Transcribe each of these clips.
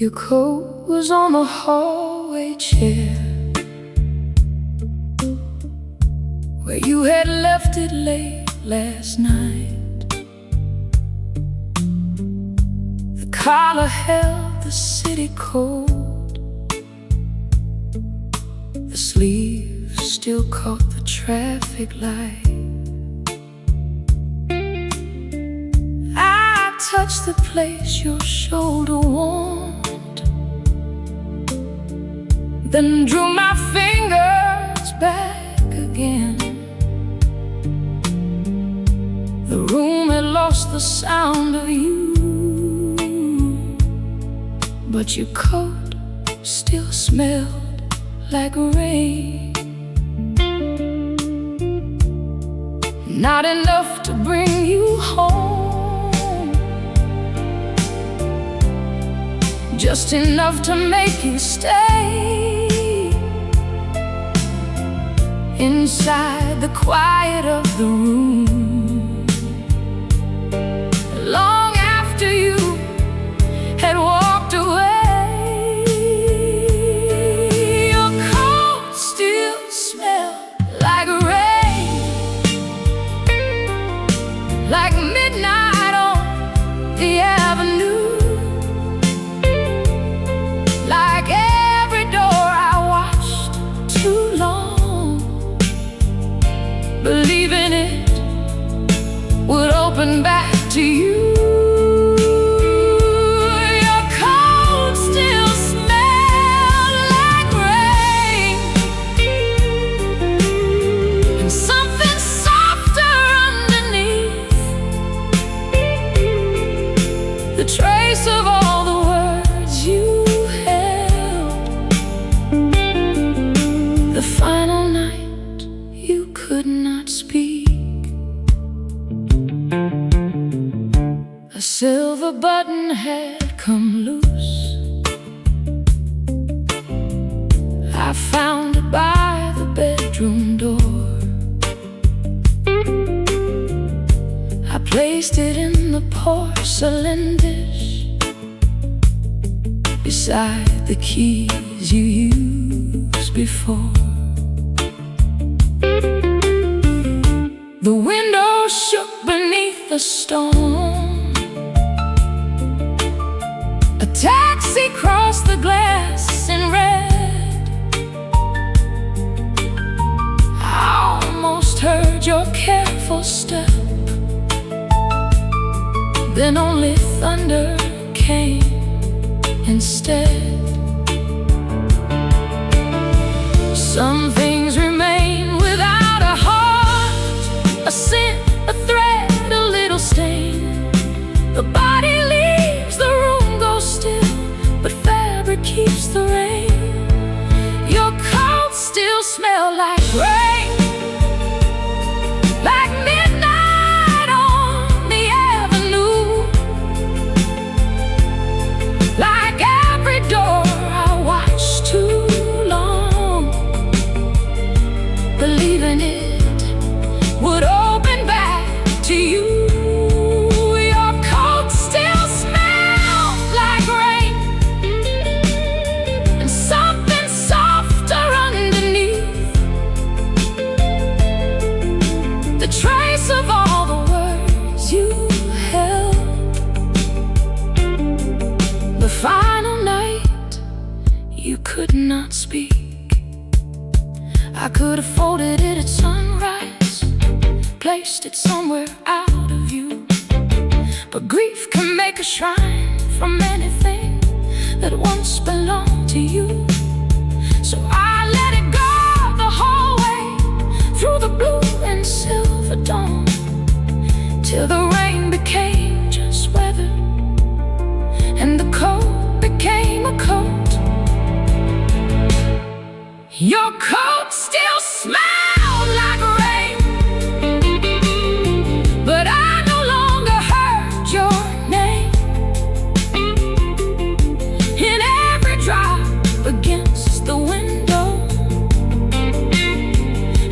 Your coat was on the hallway chair where you had left it late last night. The collar held the city cold, the sleeve still caught the traffic light. I touched the place your shoulder warmed, then drew my fingers back again. The room had lost the sound of you, but your coat still smelled like rain. Not enough to bring you home, just enough to make you stay inside the quiet of the room, long after you had walked away. Your coat still smelled like rain, like midnight on the avenue, like every door I watched too long, believing it would open back to you. Your coat still smelled like rain, and something softer underneath, the trace of all the words you held. The final night you could not speak. A silver button had come loose. I found it by the bedroom door. I placed it in the porcelain dish beside the keys you used before. The window shook beneath the storm. A taxi crossed the glass in red. I almost heard your careful step, then only thunder came instead. Some things remain without a heart, a scent, a thread, a little stain. The body leaves, the room goes still, but fabric keeps the rain. Your coat still smells like rain, like midnight on the avenue, like every door I watched too long, believing it would open back to you. Your coat still smells like rain, and something softer underneath, the trace of all the words you held. The final night you could not speak. I could have folded it at sunrise, placed it somewhere out of view, but grief can make a shrine from anything that once belonged to you. So I let it go the whole way through the blue and silver dawn, till the rain became just weather and the coat became a coat. Your coat still smells like rain, but I no longer heard your name in every drop against the window,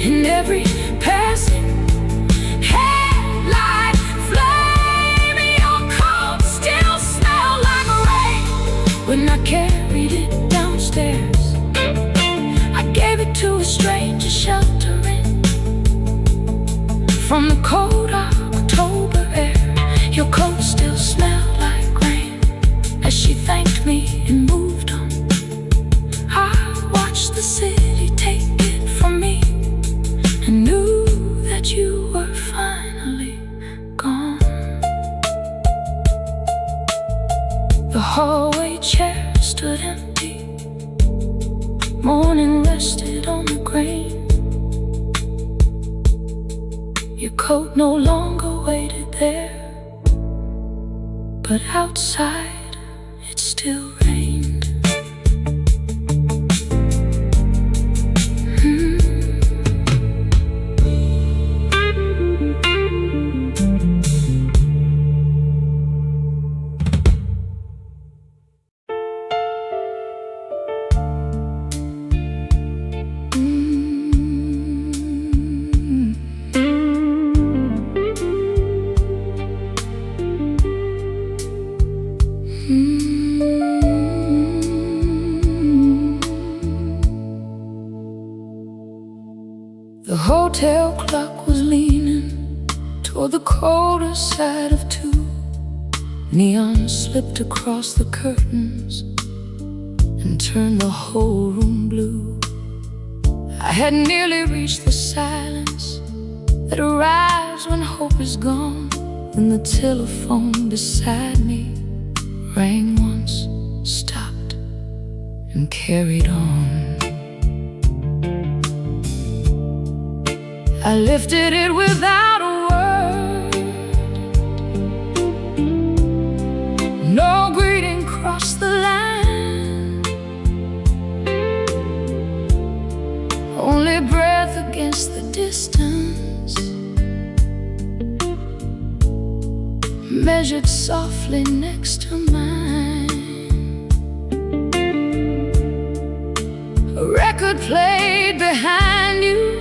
in every passing headlight flame. Your coat still smells like rain, when I from the cold October air. Your coat still smelled like rain as she thanked me and moved on. I watched the city take it from me and knew that you were finally gone. The hallway chair stood empty, morning rested on the grain. Your coat no longer waited there, but outside it still rained. The hotel clock was leaning toward the colder side of 2. Neon slipped across the curtains and turned the whole room blue. I had nearly reached the silence that arrives when hope is gone, when the telephone beside me rang once, stopped, and carried on. I lifted it without a word. No greeting crossed the line, only breath against the distance, measured softly next to mine. A record played behind you,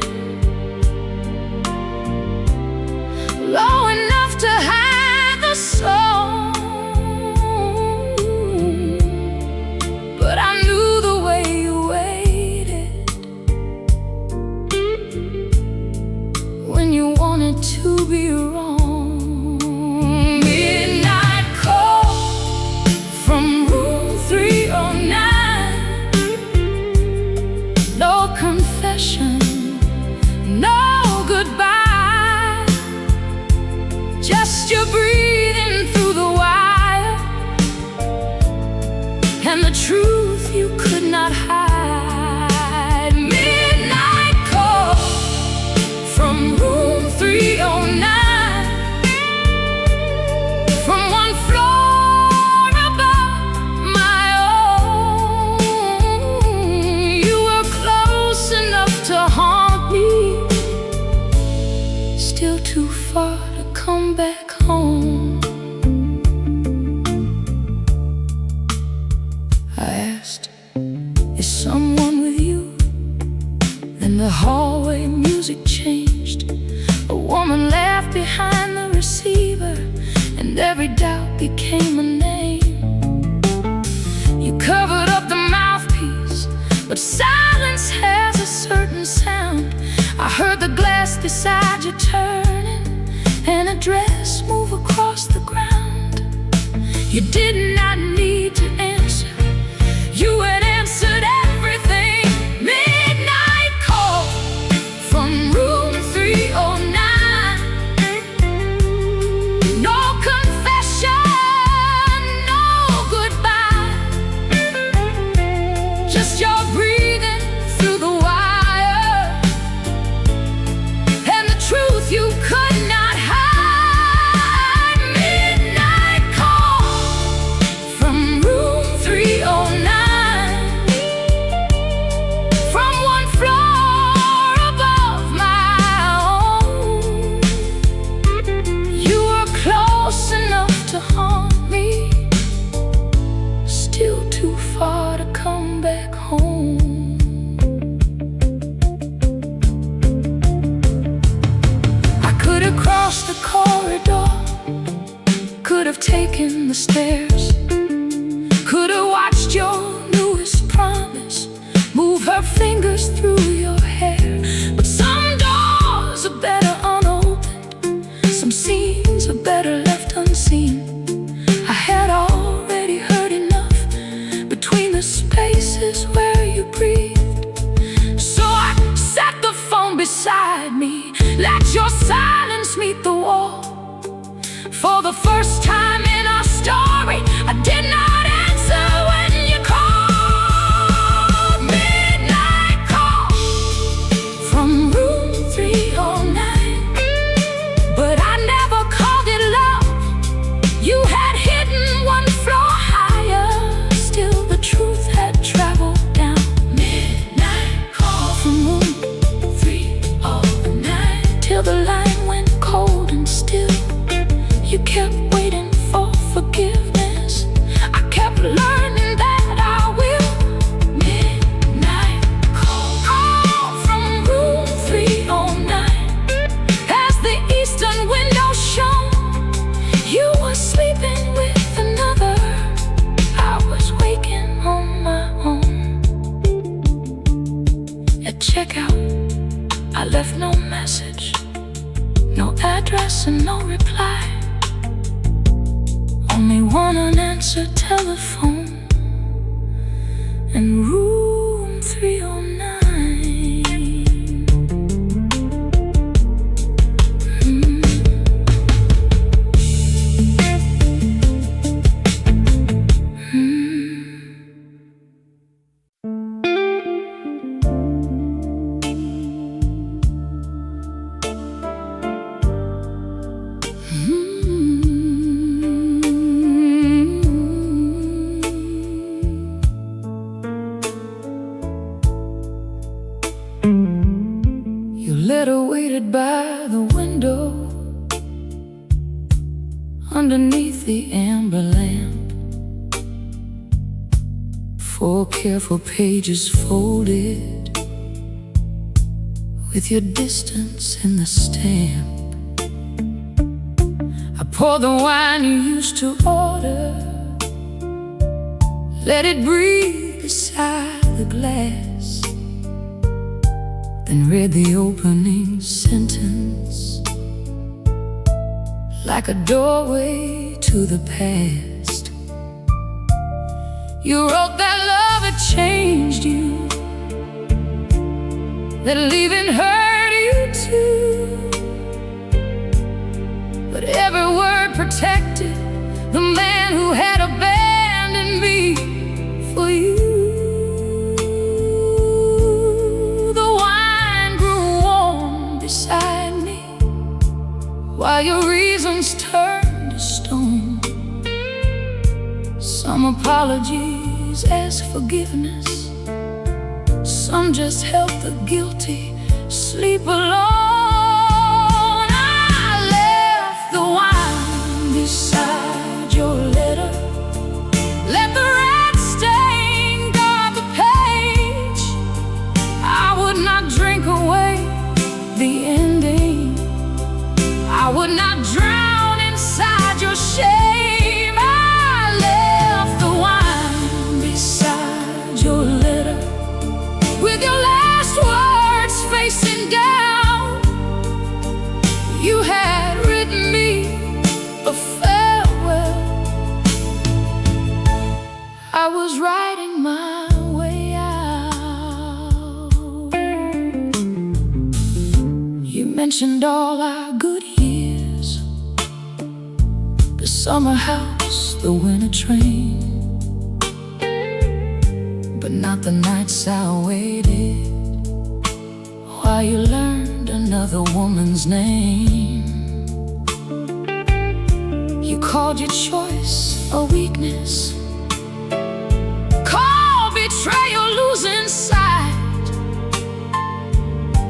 low enough to hide the song, but I knew the way you waited when you wanted to be wrong. Midnight call from room 309. No confession, no goodbye, just your breathing through the wire, and the truth you could not hide. Midnight call from room 309, from one floor above my own. You were close enough to haunt me, still too far to come back home. I asked, is someone with you? Then the hallway music changed. A woman laughed behind the receiver, and every doubt became a name. You covered up the mouthpiece, but silence has a certain sound. I heard the glass beside you turning, and a dress move across the ground. You did not need to answer, you had answered everything. Midnight call from room 309. No confession, no goodbye, just your breathing through the wire, and the truth you could not hide. Midnight call from room 309, from one floor above my own. You were close enough to haunt me, still too far to come back home. I could have crossed the corridor, could have taken the stairs, could have watched your newest promise move her fingers through your hair. But some doors are better unopened, Let your silence meet the wall. For the first time in our story, I did not answer when you called. Midnight call from room 309. But I never called it love. You had hidden one floor higher. Still the truth had traveled down. Midnight call from room 309. Till the line went cold and still. You kept waiting for forgiveness. I kept learning that I will. Midnight call from room 309. As the eastern window shone, you were sleeping with another. I was waking on my own. At checkout, I left no message, no address and no reply. Only one unanswered telephone in room 309. Letter waited by the window underneath the amber lamp. 4 careful pages folded with your distance in the stamp. I poured the wine you used to order, let it breathe beside the glass, then read the opening sentence like a doorway to the past. You wrote that love had changed you, that leaving hurt you too. But every word protected the man who had abandoned me for you. Beside me, while your reasons turned to stone. Some apologies as forgiveness, some just help the guilty sleep alone. I left the wine beside your letter, let the red stain guard the page. I would not drink away the ending. I would not drown inside your shame. I left the wine beside your letter, with your last words facing down. You had written me a farewell. I was writing my way out. You mentioned all our good years, the summer house, the winter train, but not the nights I waited while you learned another woman's name. You called your choice a weakness, called betrayal losing sight,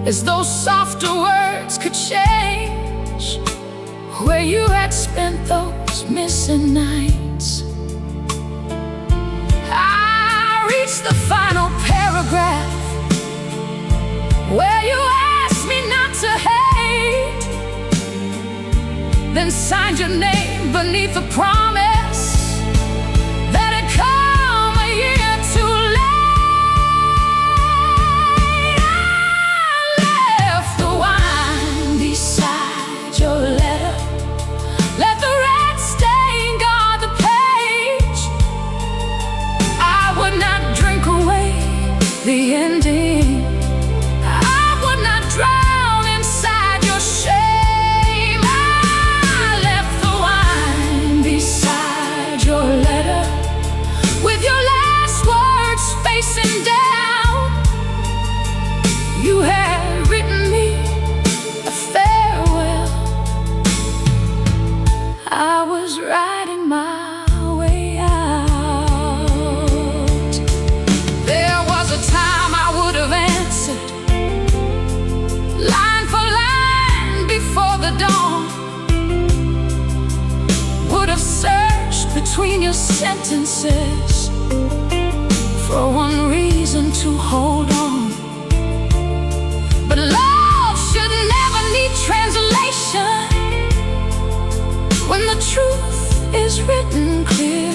as though softer words could change where you had spent those missing nights. I reached the final paragraph where you asked me not to hate, then signed your name beneath the promise that had come a year too late. I left the wine beside your letter, let the red stain guard the page. I would not drink away the ending. I would not drown inside your sentences for one reason to hold on. But love should never need translation when the truth is written clear.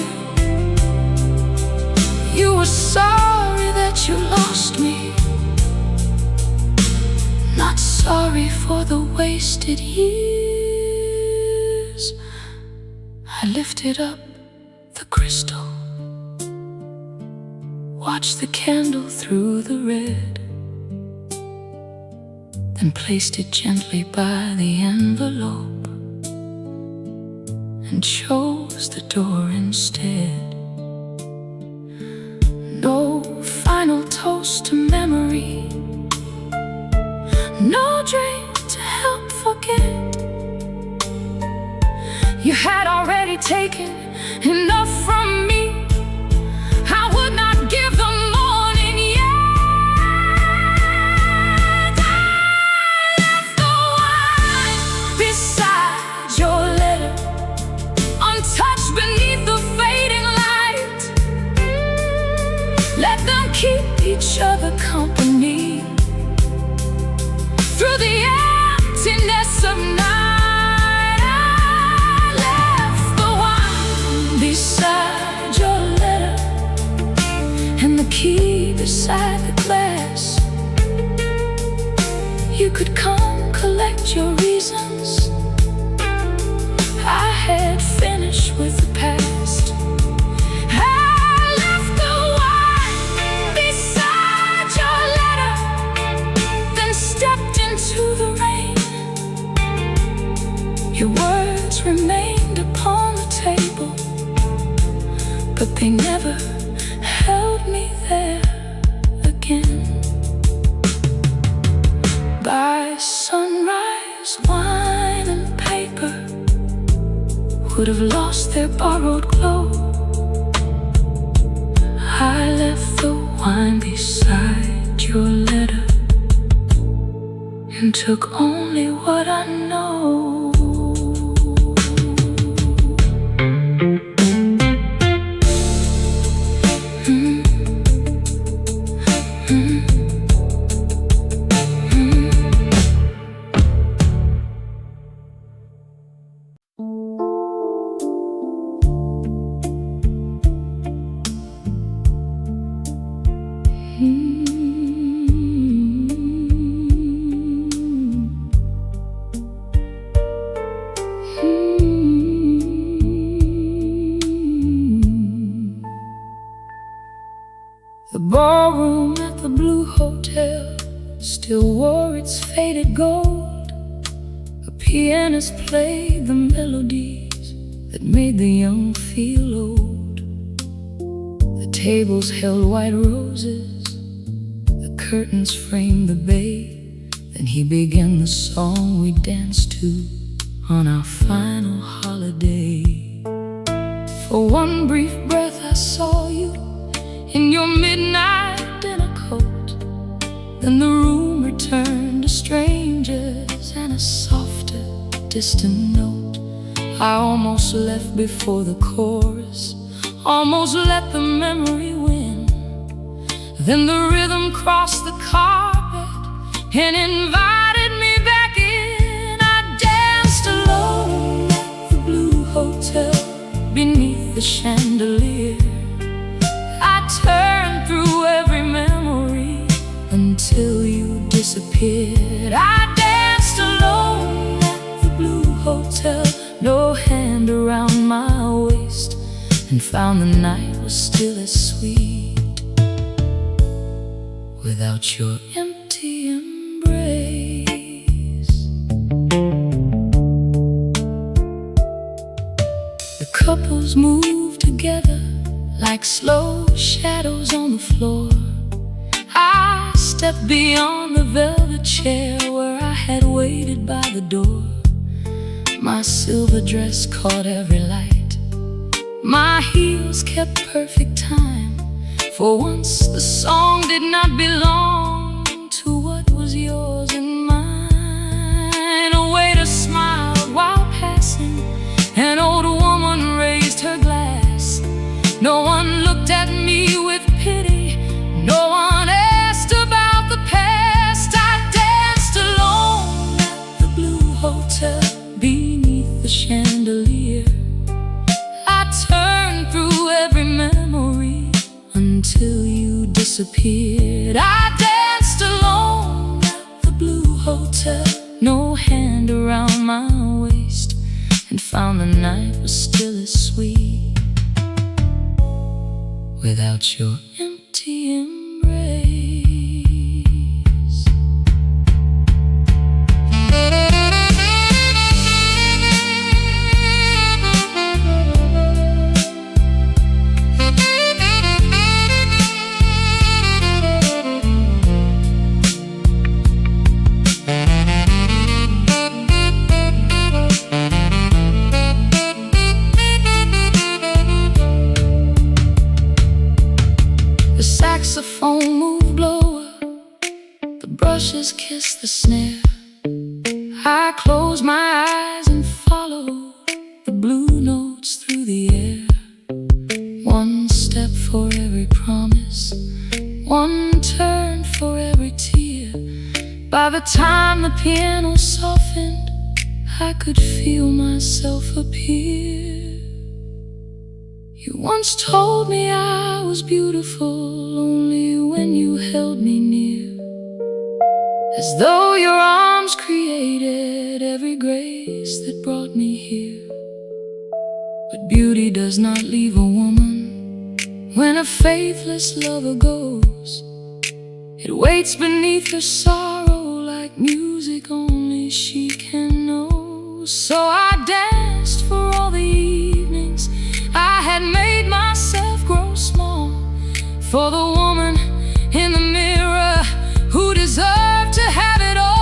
You were sorry that you lost me, not sorry for the wasted years. I lifted up the crystal, watched the candle through the red, then placed it gently by the envelope and chose the door instead. No final toast to memory, no drink to help forget. You had already taken enough from me. I would not give the morning yet. I left the wine beside your letter, untouched beneath the fading light. Let them keep each other company through the emptiness of night. Beside your letter and the key beside the glass. You could come collect your reasons. I had finished with the past. I left the wine beside your letter, then stepped into the rain. Your words remained upon the table, but they never held me there again. By sunrise, wine and paper would have lost their borrowed glow. I left the wine beside your letter and took only what I know. The ballroom at the Blue Hotel still wore its faded gold. A pianist played the melodies that made the young feel old. The tables held white roses, the curtains framed the bay. Then he began the song we danced to on our final holiday. For one brief breath I saw you in your midnight dinner coat. Then the room returned to strangers and a softer, distant note. I almost left before the chorus, almost let the memory win. Then the rhythm crossed the carpet and invited me back in. I danced alone at the Blue Hotel beneath the chandelier. Turned through every memory until you disappeared. I danced alone at the Blue Hotel, no hand around my waist, and found the night was still as sweet without your empty embrace. The couples moved together like slow shadows on the floor. I stepped beyond the velvet chair where I had waited by the door. My silver dress caught every light, my heels kept perfect time. For once the song did not belong to what was yours and mine. A waiter smiled while passing, an old woman raised her glass. chandelier. I turned through every memory until you disappeared. I danced alone at the Blue Hotel, no hand around my waist, and found the night was still as sweet without your empty embrace. The saxophone moved lower, the brushes kissed the snare. I closed my eyes and followed the blue notes through the air. One step for every promise, one turn for every tear. By the time the piano softened, I could feel myself appear. You once told me I was beautiful only when you held me near, as though your arms created every grace that brought me here. But beauty does not leave a woman when a faithless lover goes. It waits beneath her sorrow like music only she can know. So I danced for all the evenings I had made myself grow small, for the woman in the mirror who deserved to have it all.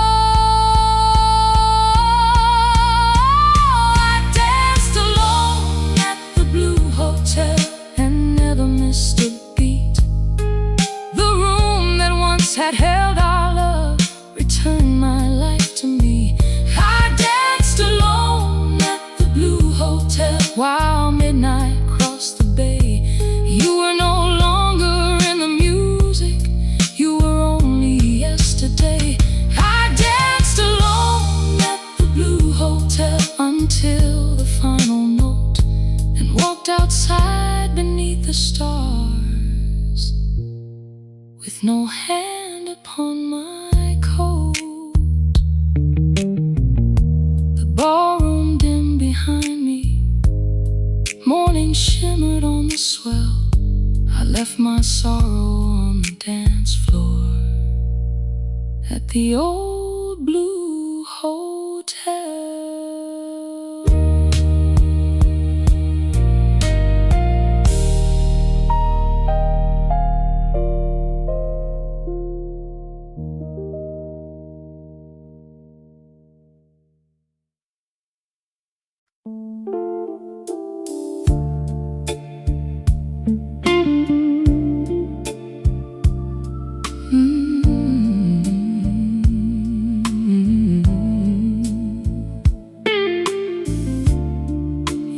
I danced alone at the Blue Hotel and never missed a beat. The room that once had held our love returned my life to me. I danced alone at the Blue Hotel while midnight crossed the bay. You were no longer in the music, you were only yesterday. I danced alone at the Blue Hotel until the final note, and walked outside beneath the stars with no hand upon my coat. The ballroom dim behind me, morning shimmered on the swell. I left my sorrow on the dance floor at the old Blue Hotel.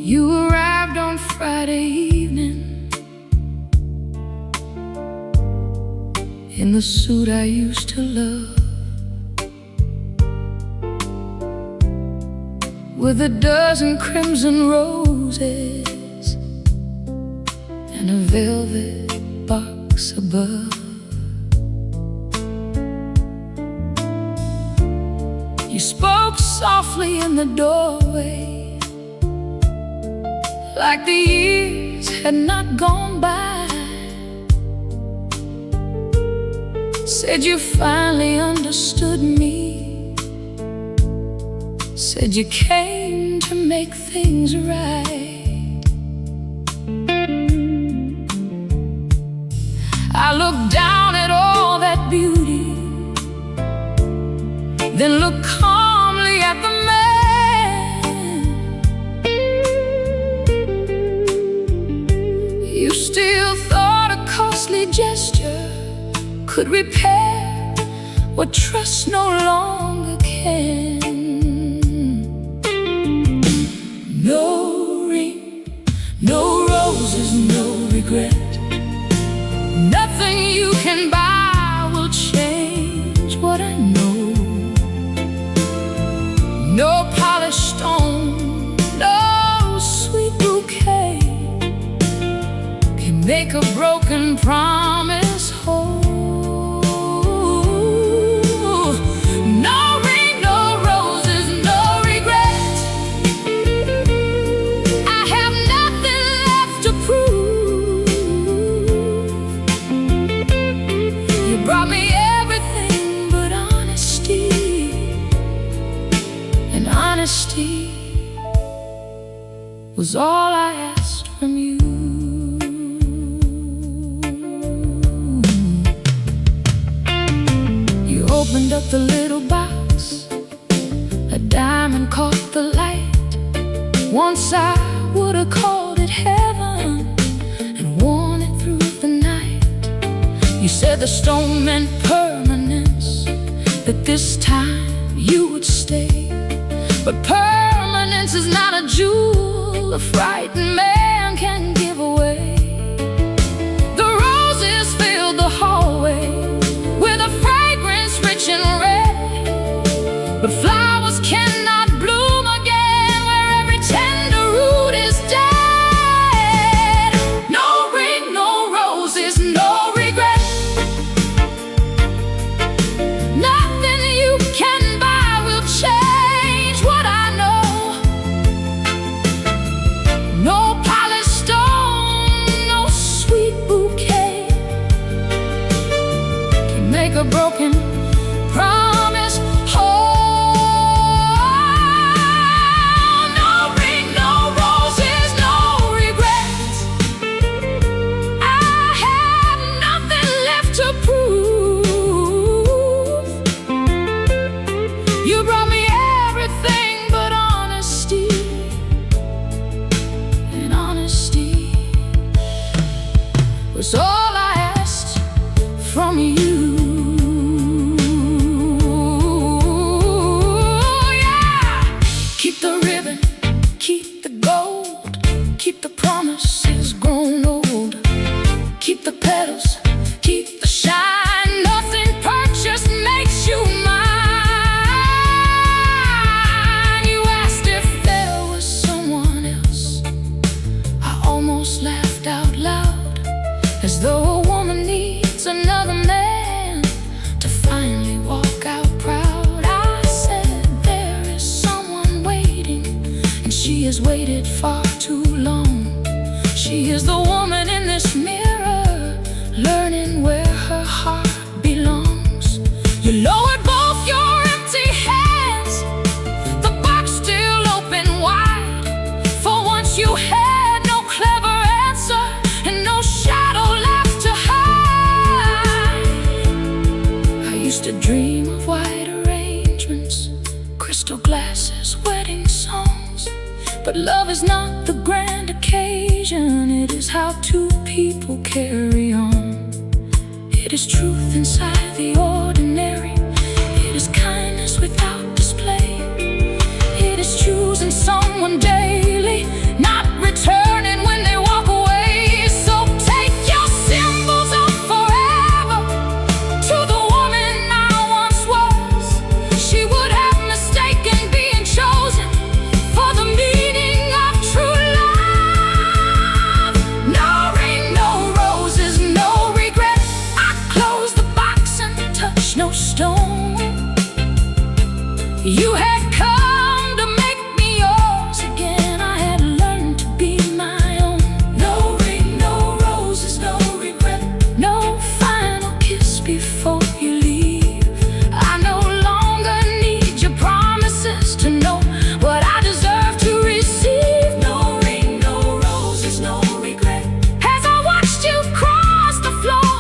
You arrived on Friday evening in the suit I used to love, with a dozen crimson roses and a velvet box above. You spoke softly in the doorway, like the years had not gone by. Said you finally understood me, said you came to make things right. I looked down at all that beauty, then looked calmly at the man. You still thought a costly gesture could repair what trust no longer can. No ring, no roses, no regret. Nothing you can buy will change what I know. No polished stone, make a broken promise whole. No ring, no roses, no regret. I have nothing left to prove. You brought me everything but honesty, and honesty was all I asked from you. You opened up the little box, a diamond caught the light. Once I would've called it heaven and worn it through the night. You said the stone meant permanence, that this time you would stay. But permanence is not a jewel a frightened man can give away. The roses filled the hallway with a fragrance rich and red, but flowers cannot bloom again where every tender root is dead. No ring, no roses, no regret. Nothing you can buy will change what I know. No polished stone, no sweet bouquet can make a broken promise whole. No ring, no roses, no regrets. I have nothing left to prove. You brought me everything but honesty, and honesty was all I asked from you. Yeah! Keep the ribbon, keep the gold, keep the promises grown old. Keep the petals, keep the shine. Nothing purchased makes you mine. You asked if there was someone else. I almost laughed out loud, as though a woman needs another man to finally walk out proud. I said there is someone waiting, and she has waited far too long. She is the woman in this mirror, learning where her heart belongs. You lowered both your empty hands, the box still open wide. For once you had no clever answer and no shadow left to hide. I used to dream of white arrangements, crystal glasses, wedding songs. But love is not the grand occasion, it is how two people carry on. It is truth inside the ordinary, it is kindness without display. It is choosing someone daily, not returning when they walk away. So take your symbols off forever to the woman I once was. She would have mistaken being chosen for the meaning of true love. No ring, no roses, no regret. I closed the box and touched no stone. You had come to make me yours again. I had learned to be my own. No ring, no roses, no regret. No final kiss before you leave. I no longer need your promises to know what I deserve to receive. No ring, no roses, no regret. As I watched you cross the floor,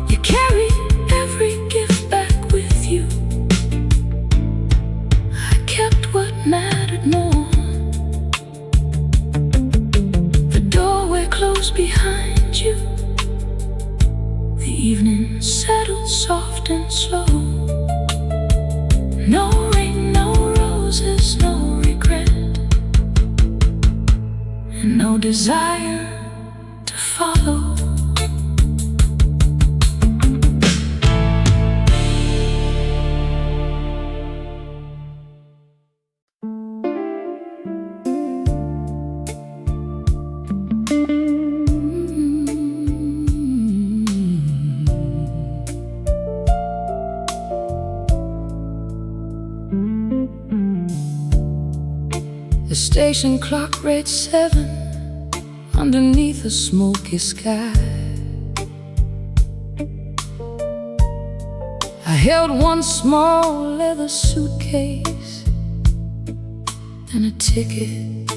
you carried every gift back with you. I kept what mattered more. The doorway closed behind you. The evening settled soft and slow. No ring, no roses, no regret, and no desire to follow. The station clock read 7 underneath a smoky sky. I held one small leather suitcase and a ticket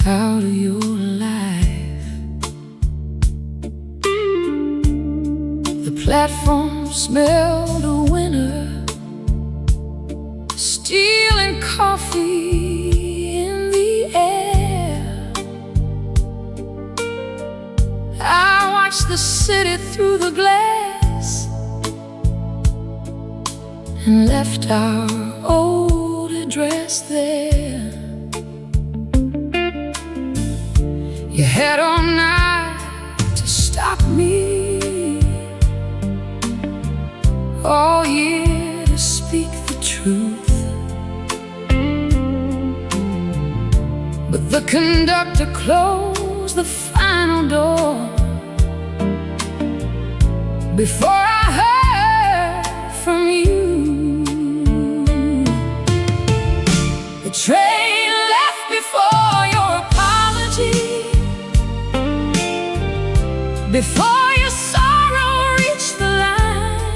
out of your life. The platform smelled of winter, steel and coffee in the air. I watched the city through the glass and left our old address there. You had all night to stop me, all year to speak the truth. But the conductor closed the final door before I heard from you. The train left before your apology, before your sorrow reached the line.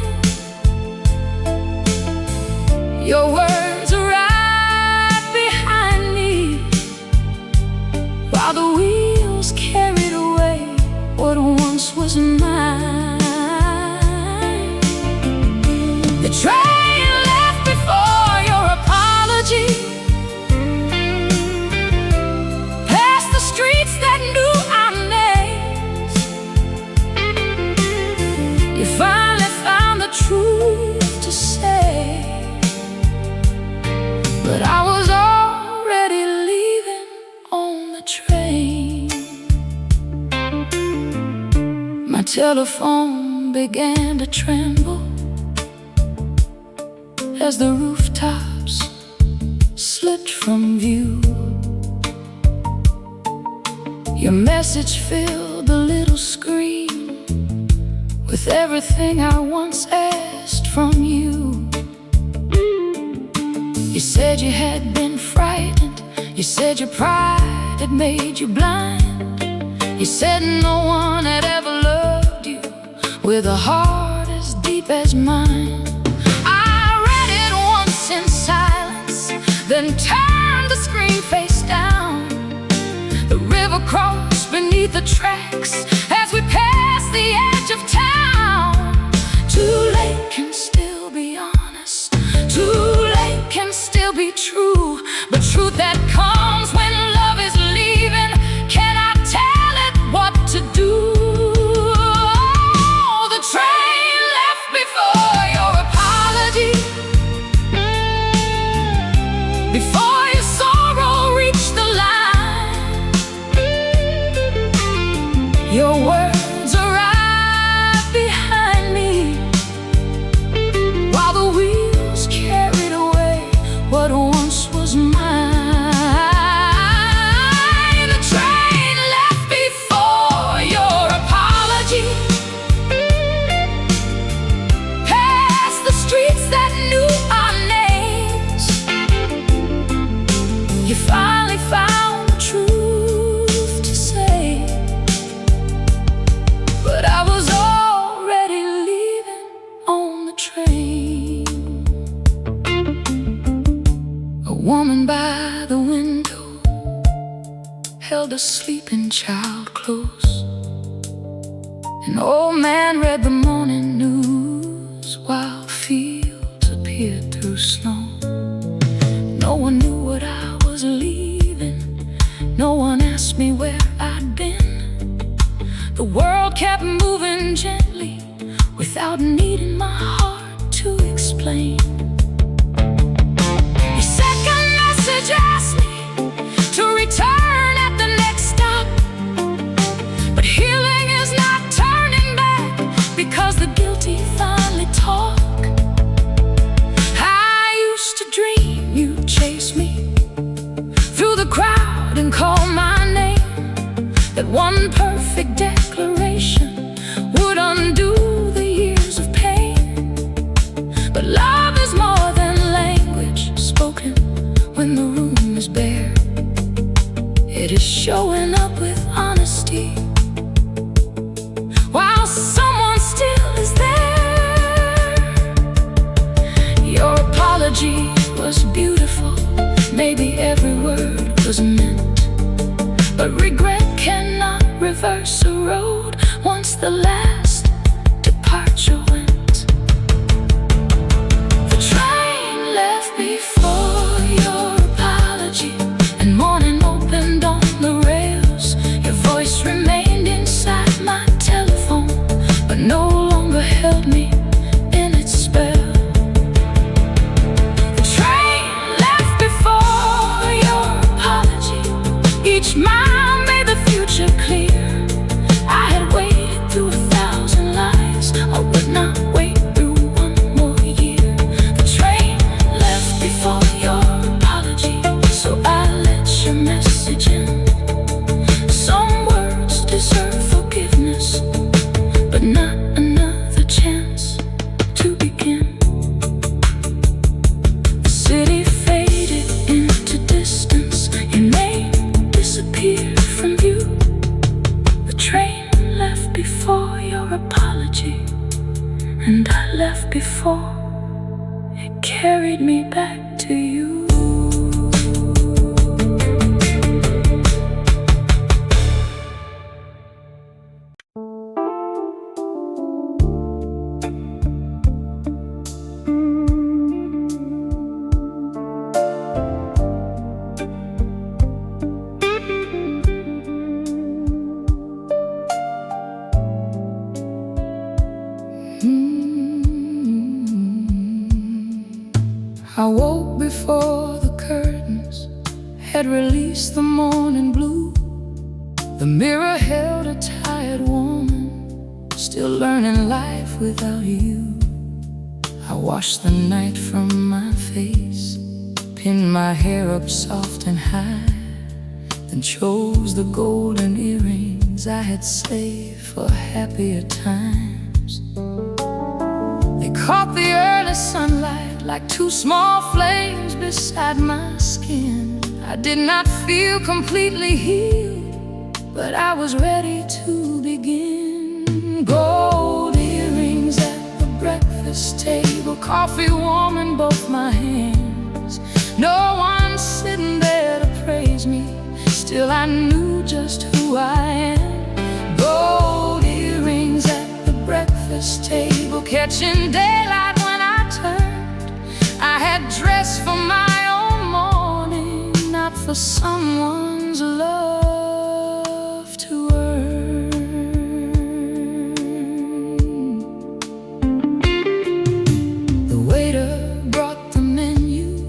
Your words arrived behind me, while the wheels carried away what once was mine. The train left before your apology, past the streets that knew our names. You finally found the truth to say, but I was already leaving on the train. My telephone began to tremble as the rooftops slipped from view. Your message filled the little screen with everything I once asked from you. You said you had been frightened, you said your pride had made you blind. You said no one had ever loved you with a heart as deep as mine. In silence, then turned the screen face down. The river crossed beneath the tracks as we passed the edge of town. Too late can still be honest, too late can still be true, but truth that comes when love is leaving cannot tell it what to do. Oh, the train left before your apology, before your sorrow reached the line. Your words arrived behind me, while the wheels carried away what once was mine. The train left before your apology, past the streets that knew our names. You finally found the truth to say, but I was already leaving on the train. A woman by the window held a sleeping child close. An old man read the morning news while fields appeared through snow. No one knew what I was leaving, no one asked me where I'd been. The world kept moving gently without needing my heart to explain. Your second message asked me to return at the next stop, but healing is not turning back because the guilty finally talk. I used to dream you'd chase me through the crowd and call my name, that one perfect declaration would undo the years of pain. But love is more than language spoken when the room is bare. It is showing up with honesty while someone still is there. Your apology was beautiful, maybe every word was meant, but regret cannot reverse a road once the last departure went. The train left before your apology, and morning opened on the rails. Your voice remained inside my telephone, but no longer held me in its spell. The train left before your apology. Each mile made the future clear. I had waited through 1,000 lies. I would not wait through one more year. The train left before your apology, so I let your message in. Some words deserve forgiveness, but not another chance to begin. The city faded into distance. Your name disappeared from view. The train left before your apology, and I left before it carried me back to you. I woke before the curtains had released the morning blue. The mirror held a tired woman, still learning life without you. I washed the night from my face, pinned my hair up soft and high, then chose the golden earrings I had saved for happier times. They caught the early sunlight like two small flames beside my skin. I did not feel completely healed, but I was ready to begin. Gold earrings at the breakfast table, coffee warm in both my hands. No one sitting there to praise me, still I knew just who I am. Gold earrings at the breakfast table, catching daylight when I turned. I had dressed for my own morning, not for someone's love to earn. The waiter brought the menu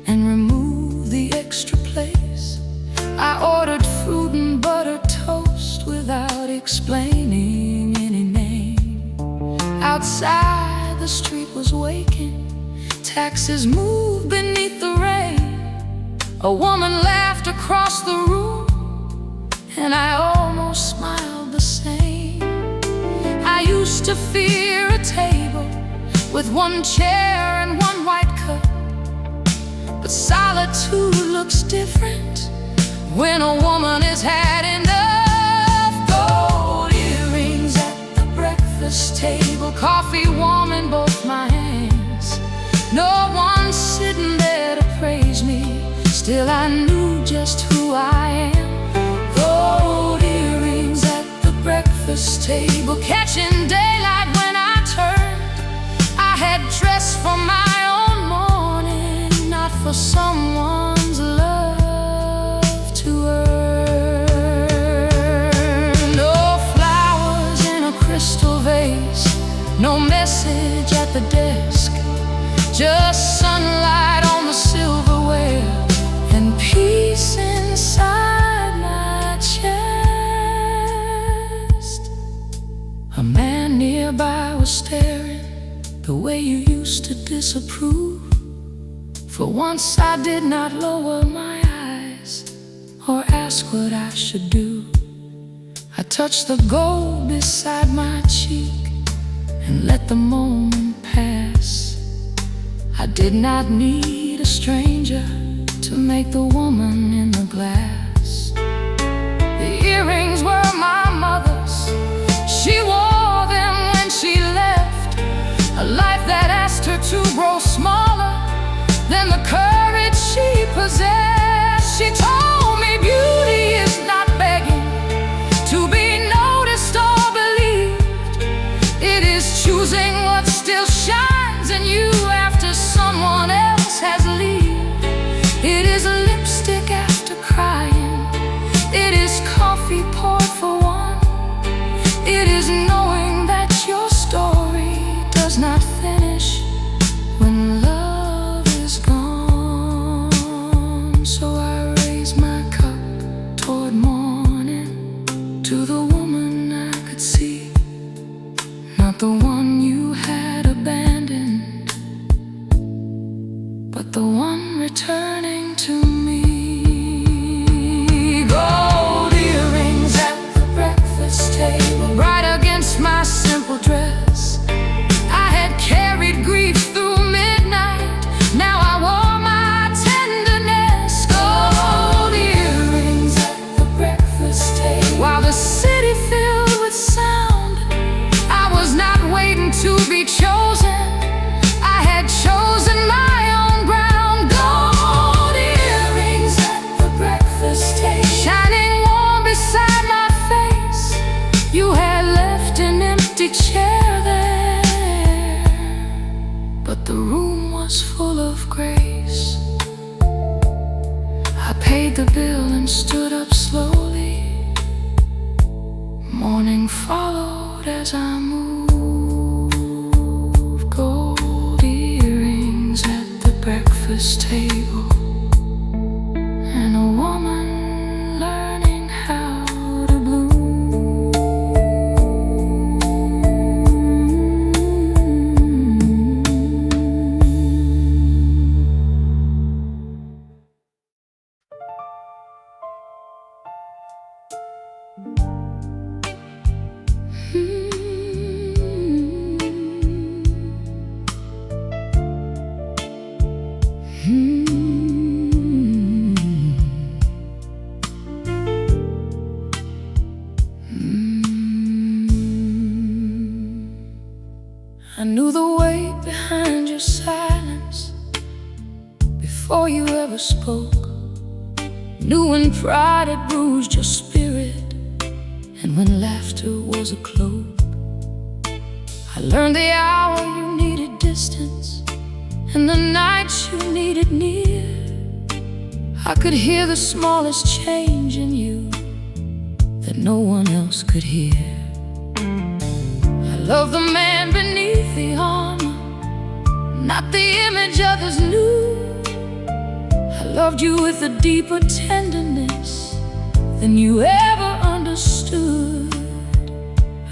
and removed the extra place. I ordered fruit and butter toast without explaining any name. Outside the street was waking, taxis moved beneath the rain. A woman laughed across the room, and I almost smiled the same. I used to fear a table with one chair and one white cup, but solitude looks different when a woman has had enough. Gold earrings at the breakfast table, coffee warm in both my hands. No one sitting there to praise me, still I knew just who I am. Gold earrings at the breakfast table, catching daylight when I turned. I had dressed for my own morning, not for someone's love to earn. No flowers in a crystal vase, no message at the desk, just sunlight on the silverware and peace inside my chest. A man nearby was staring the way you used to disapprove. For once I did not lower my eyes or ask what I should do. I touched the gold beside my cheek and let the moment pass. I did not need a stranger to make the woman in the glass mother's. She wore them when she left a life that asked her to grow smaller than the courage she possessed. She told me beauty is not begging to be noticed or believed. It is choosing what still shines in you after someone else has left. It is lipstick after crying. It is coffee poured for one. It is knowing that your story does not finish when love is gone. So I raise my cup toward morning to the woman I could see, not the one you had abandoned, but the one returning to me. Gold earrings at the breakfast table, bright against my simple dress. I had carried grief through midnight, now I wore my tenderness. Gold earrings at the breakfast table, while the city filled with sound. I was not waiting to be chosen, I had chosen my own ground. Gold earrings at the breakfast table, shining warm beside my face. You had left an empty chair there, but the room was full of grace. I paid the bill and stood up slowly. Morning followed as I moved. Gold earrings at the breakfast table, and a woman learning how to bloom. I knew the weight behind your silence before you ever spoke. Knew when pride had bruised your spirit, and when laughter was a cloak. I learned the hour you needed distance, and the nights you needed near. I could hear the smallest change in you that no one else could hear. I love the man beneath the armor, not the image others knew. I loved you with a deeper tenderness than you ever understood.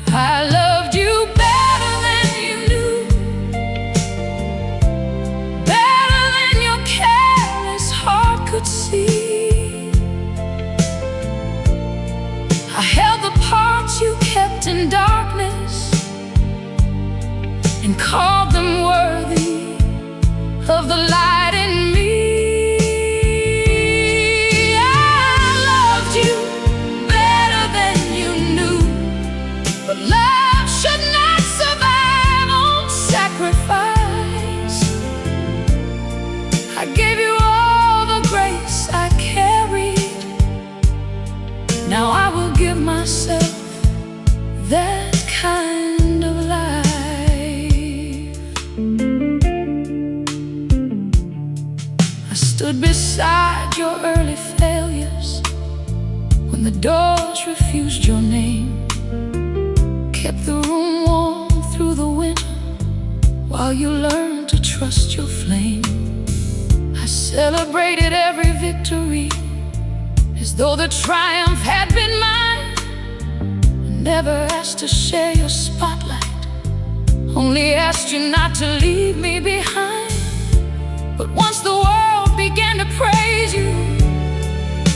I loved you better than you knew, better than your careless heart could see. I held the parts you kept in darkness and called them worthy of the light in me. I loved you better than you knew, but love should not survive on sacrifice. I gave you all the grace I carried, now I will give myself that kind of life. I stood beside your early failures when the doors refused your name, kept the room warm through the winter while you learned to trust your flame. I celebrated every victory as though the triumph had been mine. I never asked to share your spotlight, only asked you not to leave me behind. But once the world began to praise you,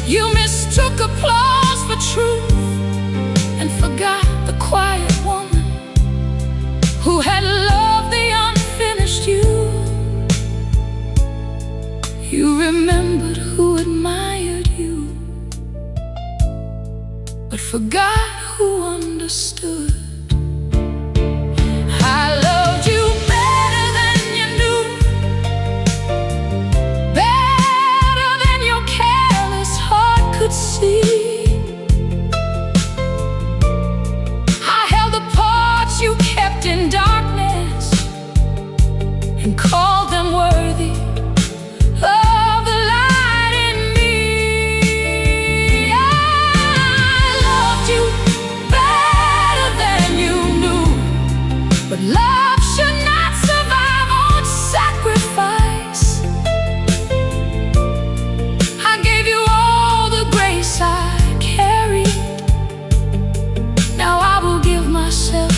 you mistook applause for truth and forgot the quiet woman who had loved the unfinished you. You remembered who admired you, but forgot who understood. I loved you better than you knew, better than your careless heart could see. I held the parts you kept in darkness and called them worthy of the light in me. I loved you better than you knew, but love should not survive on sacrifice. I gave you all the grace I carried. Now I will give myself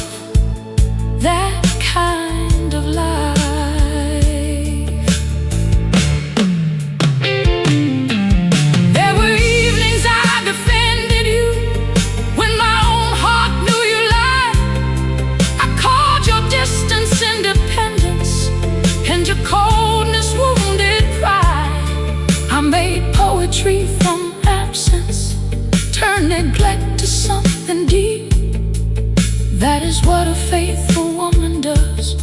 that kind of life. There were evenings I defended you when my own heart knew you lied. I called your distance independence and your coldness wounded pride. I made poetry from absence, turned neglect to something deep. That is what a faithful woman does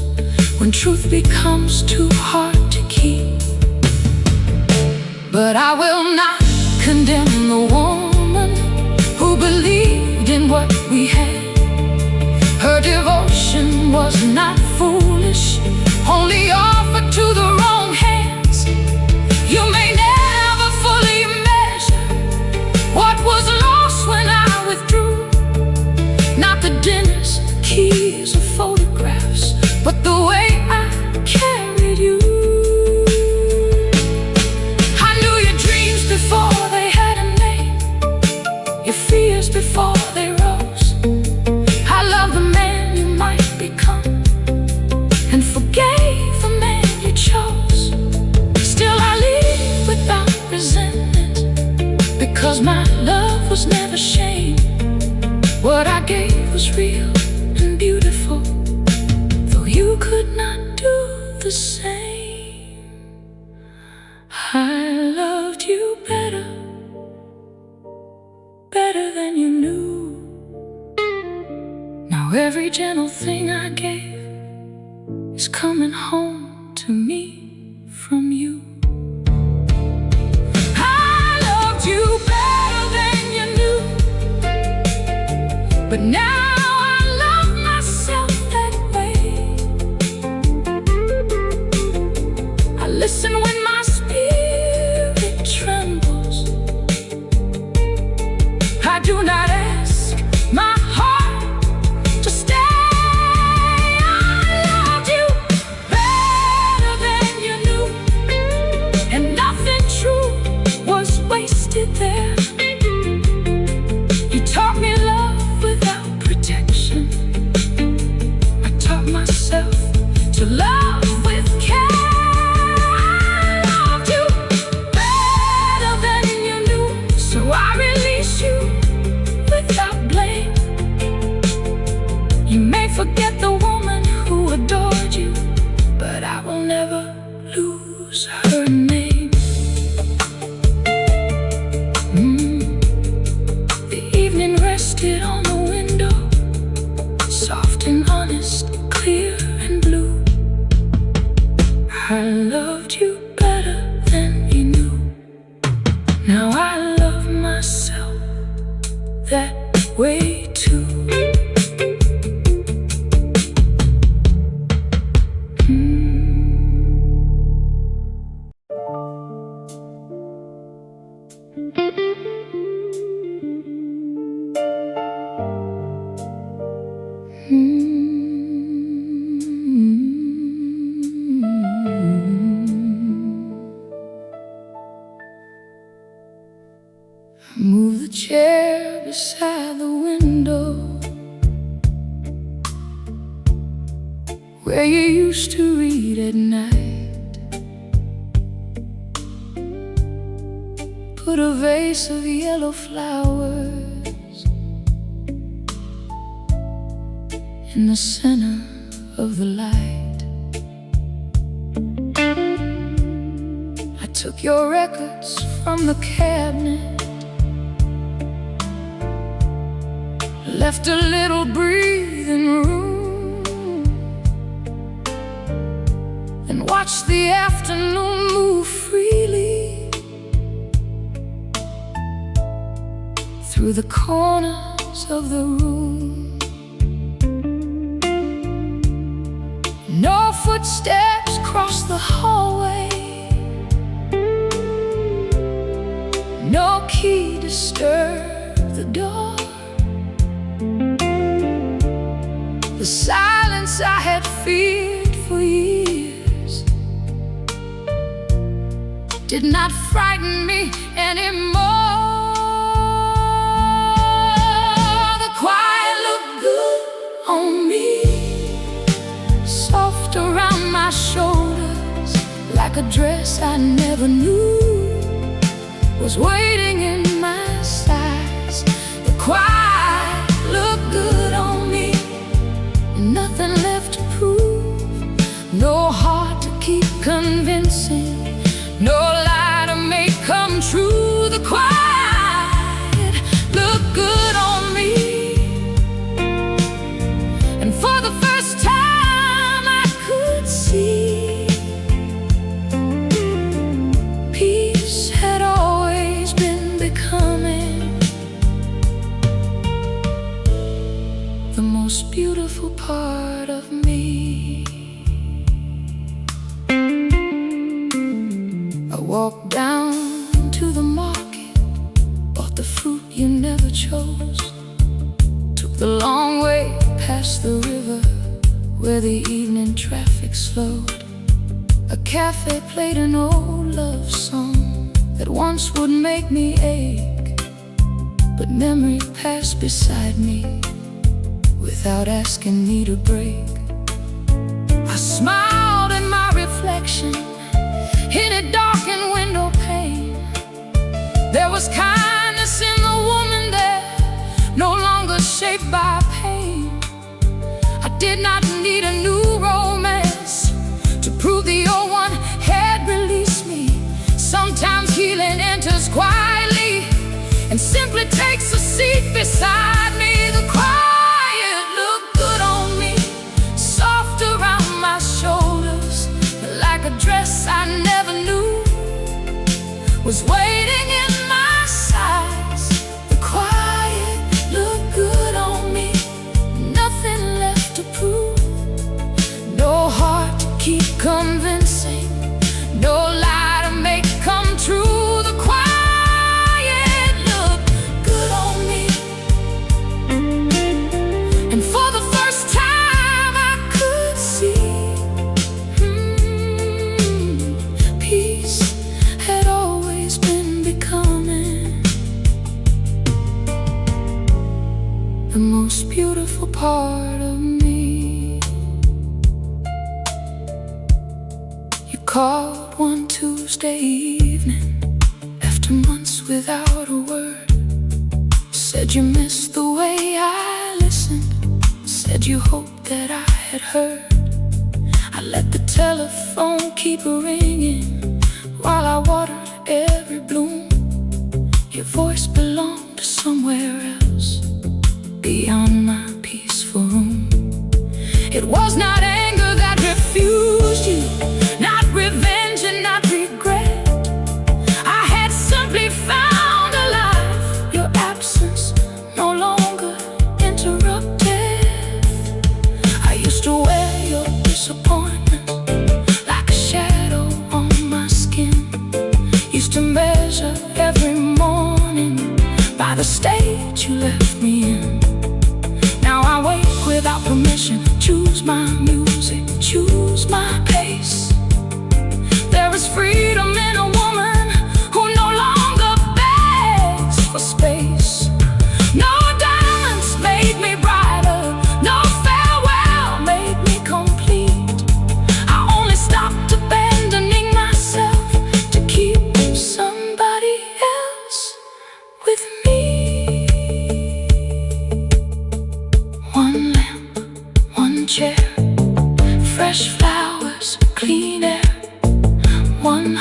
when truth becomes too hard to keep. But I will not condemn the woman who believed in what we had. Her devotion was not foolish, only offered to the wrong hands. You may never fully measure what was lost when I withdrew. Not the dinners, keys, or photographs, but the way I carried you. I knew your dreams before they had a name, your fears before they rose. I loved the man you might become and forgave the man you chose. Still I live without resentment, because my love was never shame. What I gave was real and beautiful, though you could not do the same. I loved you better, better than you knew. Now every gentle thing I gave is coming home to me from you. I loved you better than you knew, but now I love myself that way. I listen when my spirit trembles. I do not ask my heart to stay. I loved you better than you knew, and nothing true was wasted there. You taught me love without protection. I taught myself to love with care. I loved you better than you knew, so I release you without blame. You may forget the woman who adored you, but I will never lose her name. The evening rested on the window, soft and honest, clear and blue. I loved you better than you knew. Now I love myself that way too. Move the chair beside the window where you used to read at night. Put a vase of yellow flowers in the center of the light. I took your records from the cabinet, left a little breathing room, and watched the afternoon move freely through the corners of the room. No footsteps crossed the hallway, no key disturbed the door. The silence I had feared for years did not frighten me anymore. The quiet looked good on me, soft around my shoulders, like a dress I never knew was waiting in my size. The quiet looked good on me, nothing left to prove, no heart to keep convincing, no lie to make come true. The quiet looked good on me, and for the first time I could see peace had always been becoming the most beautiful part of me. I walked down to the market, bought the fruit you never chose, took the long way past the river where the evening traffic slowed. A cafe played an old love song that once would make me ache, but memory passed beside me without asking me to break. I smiled at my reflection in a darkened window pane. There was kindness in the woman there, no longer shaped by pain. I did not need a new romance to prove the old one had released me. Sometimes healing enters quietly and simply takes a seat beside me. The quiet looked good on me, soft around my shoulders, like a dress I never knew was waiting in my size. The quiet looked good on me, nothing left to prove, no heart to keep convincing, no lie to make come true. The quiet looked good on me, and for the first time I could see peace had always been becoming the most beautiful part of me. You called one Tuesday evening after months without a word, said you missed the way I listened, said you hoped that I had heard. I let the telephone keep ringing while I watered every bloom. Your voice belonged to somewhere else, beyond my peaceful room. It was not anger that refused you, not revenge and not regret. I had simply found a life your absence no longer interrupted. I used to wear your disappointment like a shadow on my skin, used to measure every morning by the state you left me in. Now I wake without permission, choose my music, choose my pace. There is freedom in a woman who no longer begs for space. No diamonds made me brighter, no farewell made me complete. I only stopped abandoning myself to keep somebody else with me. One lamp, one chair, fresh flowers, clean air, one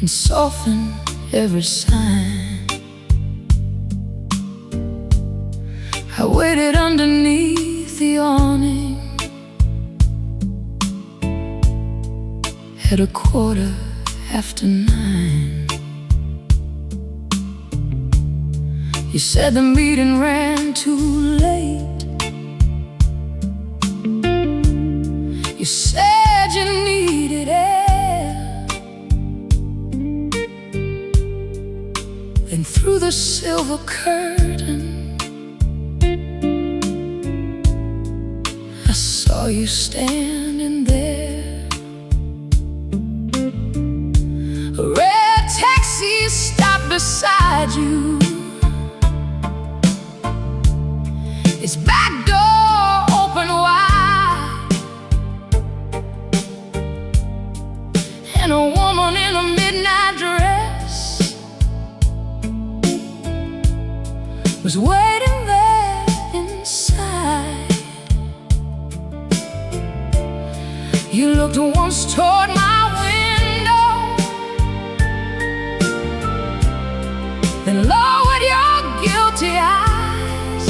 and soften every sign. I waited underneath the awning at 9:15. You said the meeting ran too late. You said you needed air. Then through the silver curtain I saw you standing there. A red taxi stopped beside you. Its back door open wide, and a woman in a midnight dress was waiting there inside. You looked once toward my window, then lowered your guilty eyes.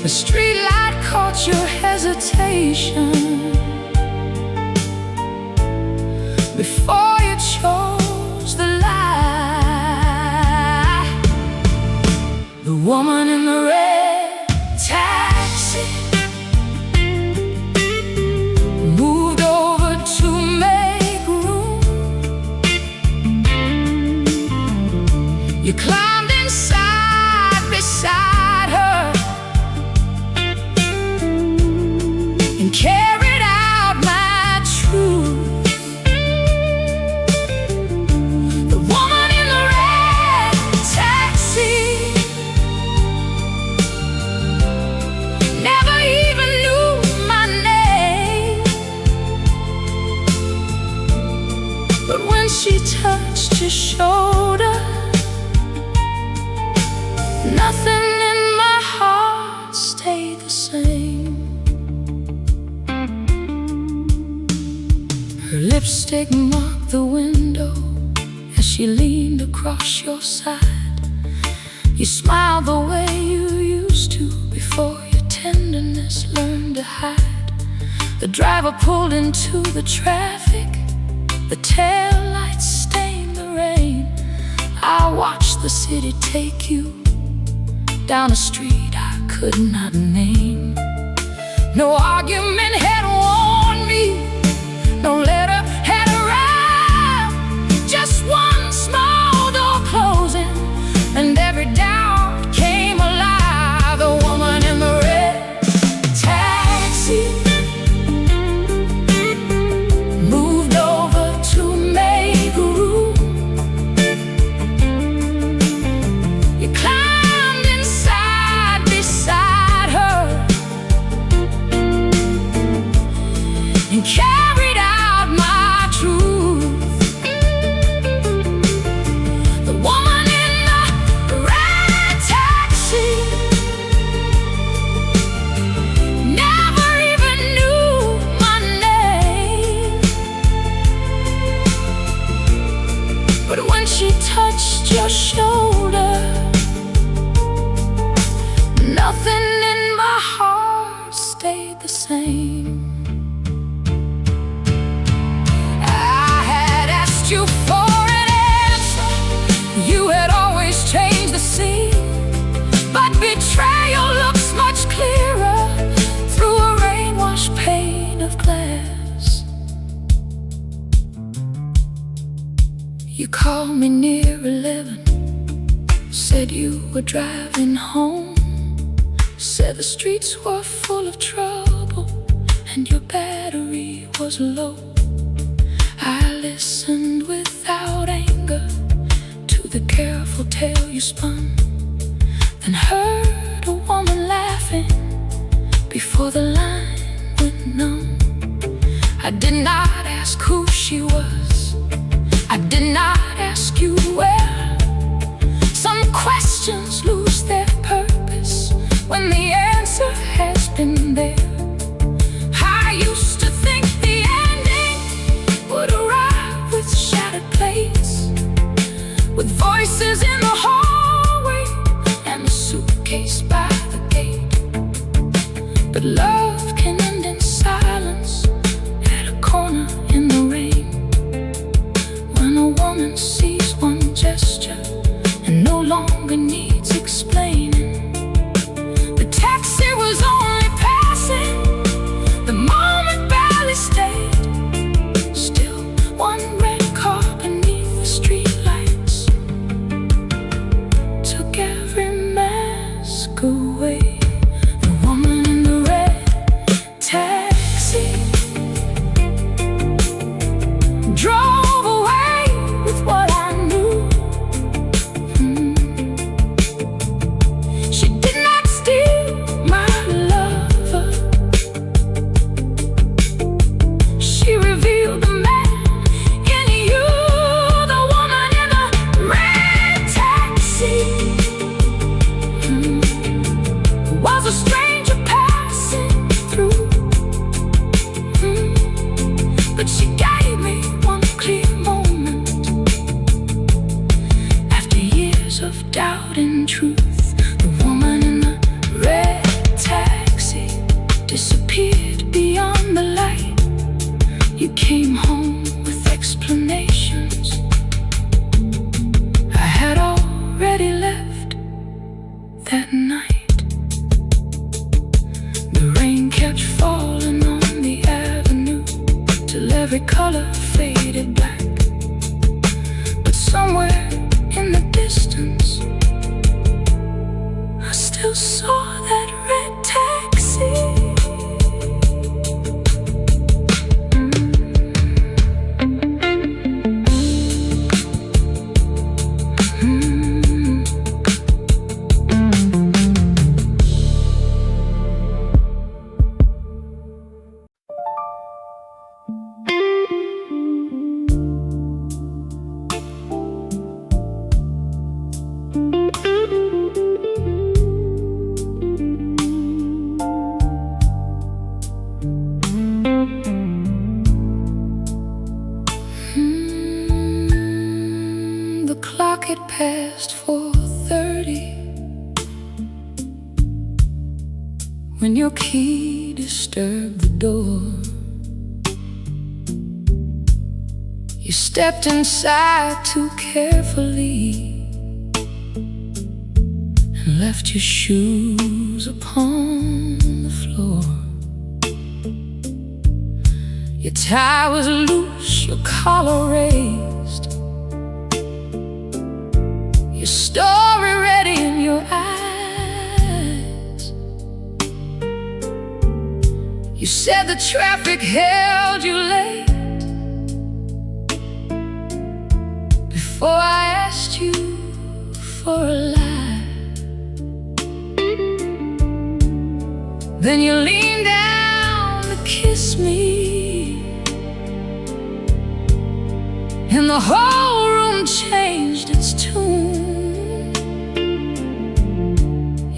The streetlight caught your hesitation before you chose the lie. The woman in the red taxi moved over to make room. You climbed inside beside her and carried out my truth. The woman in the red taxi never even knew my name, but when she touched your shoulder, nothing in my heart stayed the same. Her lipstick marked the window as she leaned across your side. You smiled the way you used to before your tenderness learned to hide. The driver pulled into the traffic, the taillights stained the rain. I watched the city take you down a street I could not name. No argument had warned me, no letter had arrived, just one small door closing, and every doubt came alive. The woman in the red taxi moved over to make room. You climbed inside beside her and carried out my truth. The woman in the red taxi never even knew my name, but when she touched your shoulder, nothing in my heart stayed the same. I had asked you for an answer, you had always changed the scene, but betrayal looks much clearer through a rain-washed pane of glass. You called me near 11, said you were driving home, said the streets were full of trouble and your battery was low. I listened without anger to the careful tale you spun, then heard a woman laughing before the line went numb. I did not ask who she was, I did not ask you where. Some questions lose their purpose when the answer has been there. I used to think the ending would came home with explanations. I had already left that night. The rain kept falling on the avenue till every color faded black. But somewhere in the distance, I still saw that red taxi. The clock had passed 4:30 when your key disturbed the door. You stepped inside too carefully and left your shoes upon the floor. Your tie was loose, your collar raised, your story ready in your eyes. You said the traffic held you late before I asked you for a lie. Then you leaned down to kiss me, and the whole room changed its tune.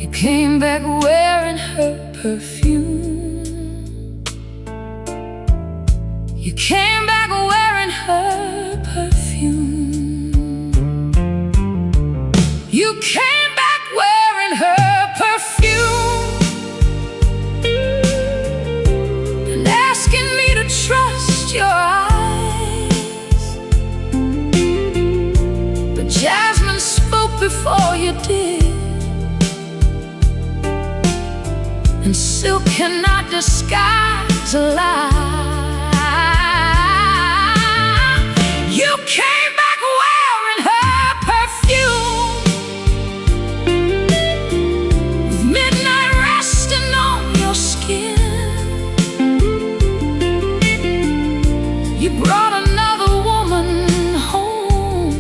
You came back wearing her perfume. You came back wearing her perfume. You came back wearing her perfume, and asking me to trust your eyes. But Jasmine spoke before you did, and silk cannot disguise a lie. You came back wearing her perfume, with midnight resting on your skin. You brought another woman home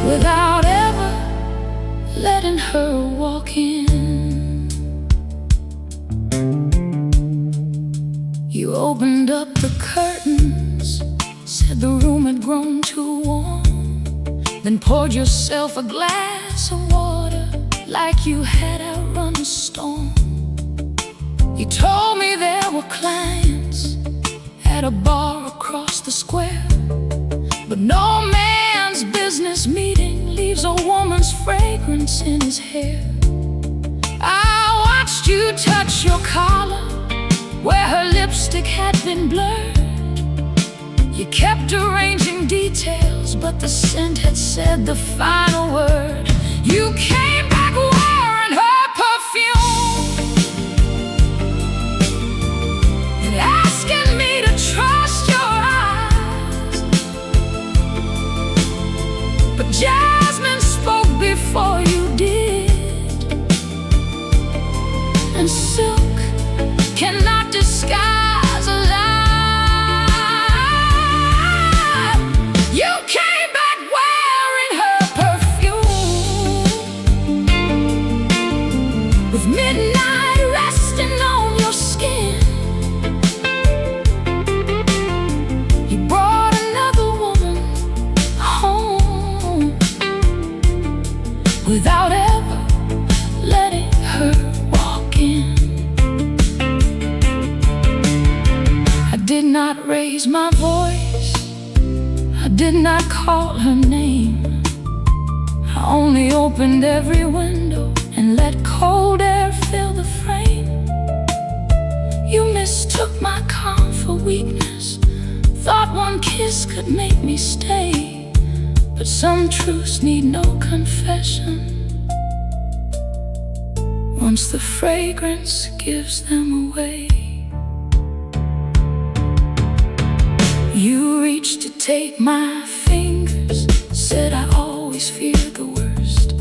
without ever letting her walk in. You opened up the curtains, said the room had grown too warm, then poured yourself a glass of water like you had outrun a storm. You told me there were clients at a bar across the square, but no man's business meeting leaves a woman's fragrance in his hair. I watched you touch your collar where her lipstick had been blurred. You kept arranging details, but the scent had said the final word. You came back wearing her perfume, and asking me to trust your eyes. But Jasmine spoke before you did, and silk cannot disguise a lie. You came back wearing her perfume, with midnight resting on your skin. You brought another woman home without ever letting her walk in. I did not raise my voice, I did not call her name. I only opened every window and let cold air fill the frame. You mistook my calm for weakness, could make me stay, but some truths need no confession. Once the fragrance gives them away. You reached to take my fingers, said I always feared the worst,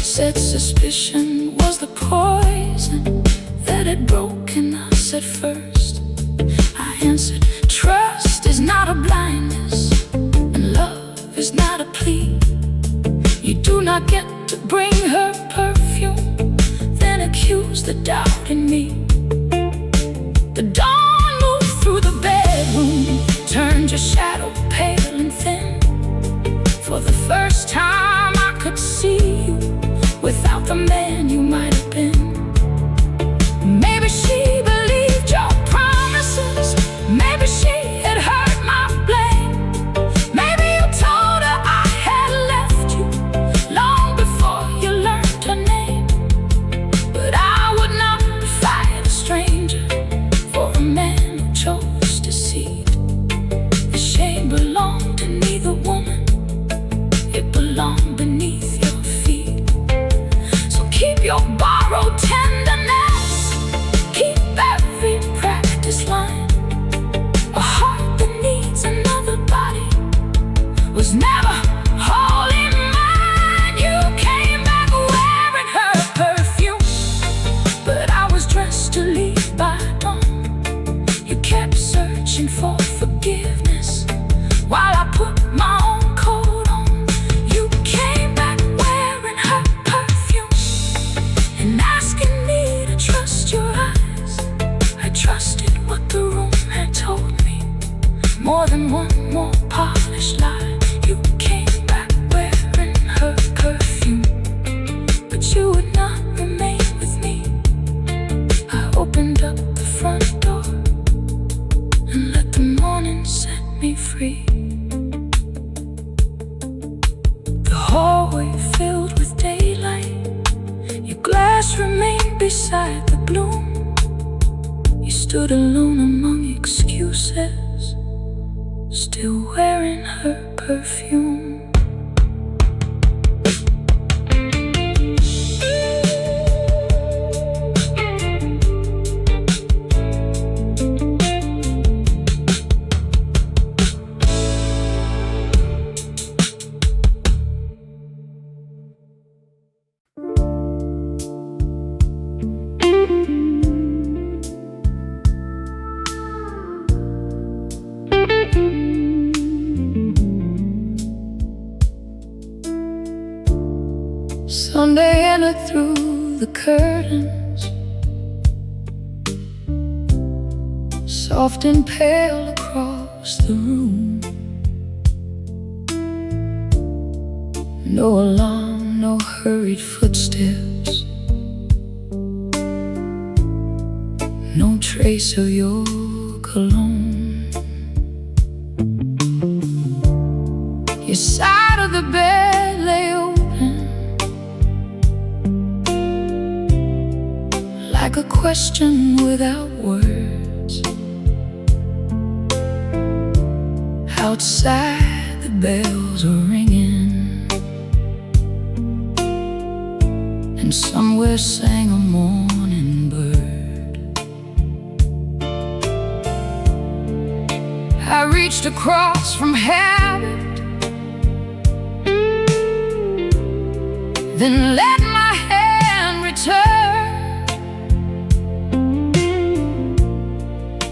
said suspicion was the poison that had broken us at first. I answered, trust is not a blindness, and love is not a plea. You do not get to bring her perfume, then accuse the doubt in me. The dawn moved through the bedroom, turned your shadow pale and thin. For the first time I could see you without the man you might have been. Maybe she believed your promises, maybe she had heard my blame. Maybe you told her I had left you long before you learned her name. But I would not fight a stranger for a man who chose deceit. The shame belonged to neither woman, it belonged beneath your feet. So keep your borrowed tenderness, keep every practice line. A heart that needs another body was never wholly mine. You came back wearing her perfume, but I was dressed to leave by dawn. You kept searching for forgiveness while I put my own coat on. You came back wearing her perfume and asking me to trust your eyes. I trusted what the room had told me, more than one more polished lie. You came back wearing her perfume, but you would not remain with me. I opened up the front door and let the morning set me free. The hallway filled with daylight, your glass remained beside the bloom. You stood alone among excuses, still wearing her perfume. Sunday entered through the curtains, soft and pale across the room. No alarm, no hurried footsteps, no trace of your cologne. Your side of the bed lay open, like a question without words. Outside the bells were ringing, and somewhere sang a morning bird. I reached across from habit, then let my hand return.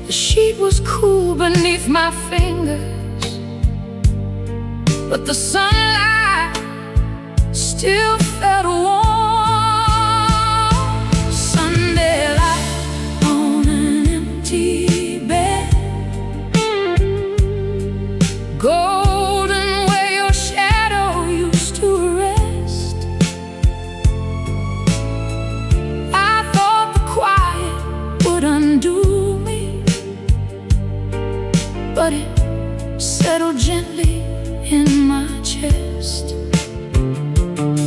The sheet was cool beneath my fingers, but the sunlight still felt warm. Sunday light on an empty bed, golden where your shadow used to rest. I thought the quiet would undo me, but it settled gently in my chest.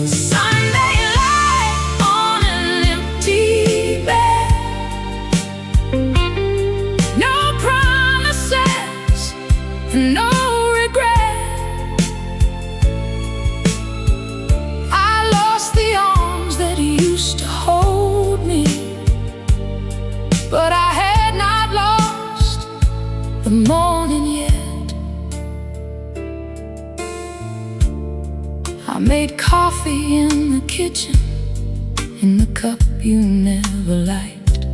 Sunday light on an empty bed, no promises, no the morning yet. I made coffee in the kitchen, in the cup you never liked.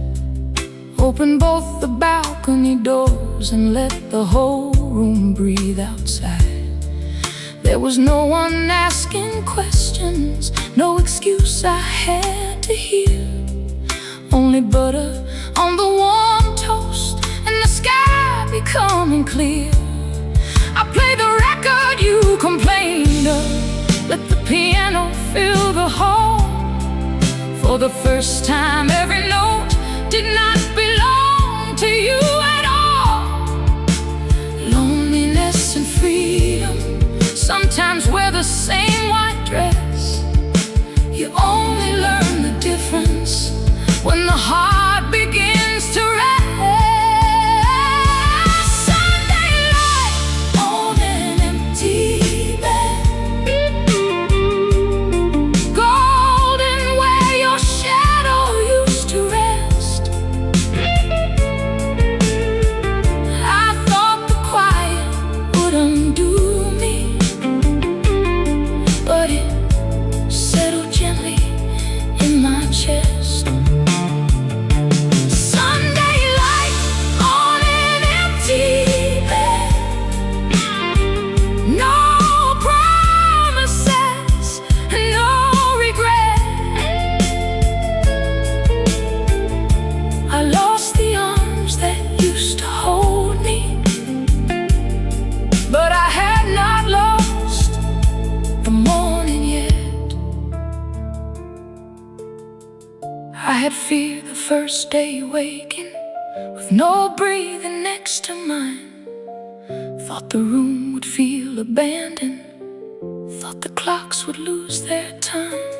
Opened both the balcony doors and let the whole room breathe outside. There was no one asking questions, no excuse I had to hear. Only butter on the warm toast and the sky becoming clear. I played the record you complained of, let the piano fill the hall. For the first time, every note did not belong to you at all. Loneliness and freedom sometimes wear the same white dress. You only learn the difference when the heart begins to rest. Sunday light on an empty bed, golden where your shadow used to rest. I thought the quiet would undo me, but it settled gently in my chest. Sunday light on an empty bed, no promises, no regret. I lost the arms that used to hold me, but I had not lost the morning yet. I had feared the first day waking, with no breathing next to mine. Thought the room would feel abandoned, thought the clocks would lose their time.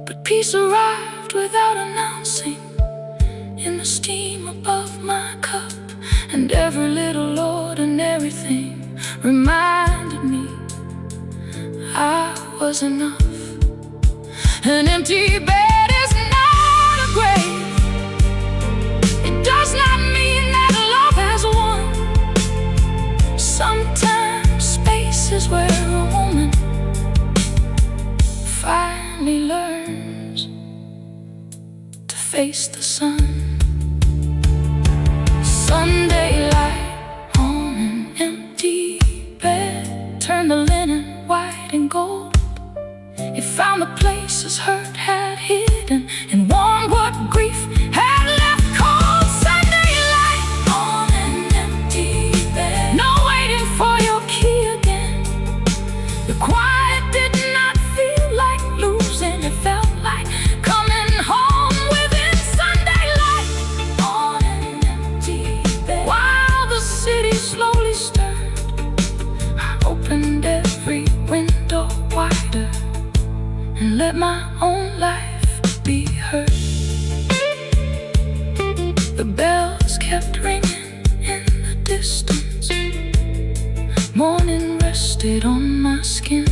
But peace arrived without announcing, in the steam above my cup. And every little ordinary thing reminded me I was enough. An empty bed is not a grave. It does not mean that love has won. Sometimes space is where a woman finally learns to face the sun. Sunday light on an empty bed, turn the linen white and gold. It found the places hurt had hidden and warmed what grief had left cold. Sunday light on an empty bed, no waiting for your key again. The quiet did not feel like losing, it felt like coming home within. Sunday light on an empty bed, while the city slowly stirred, I opened every window wider and let my own life be heard. The bells kept ringing in the distance, morning rested on my skin.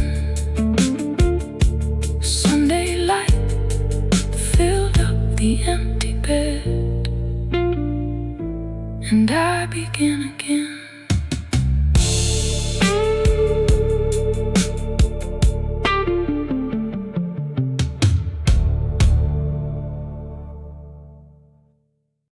Sunday light filled up the empty bed, and I began again.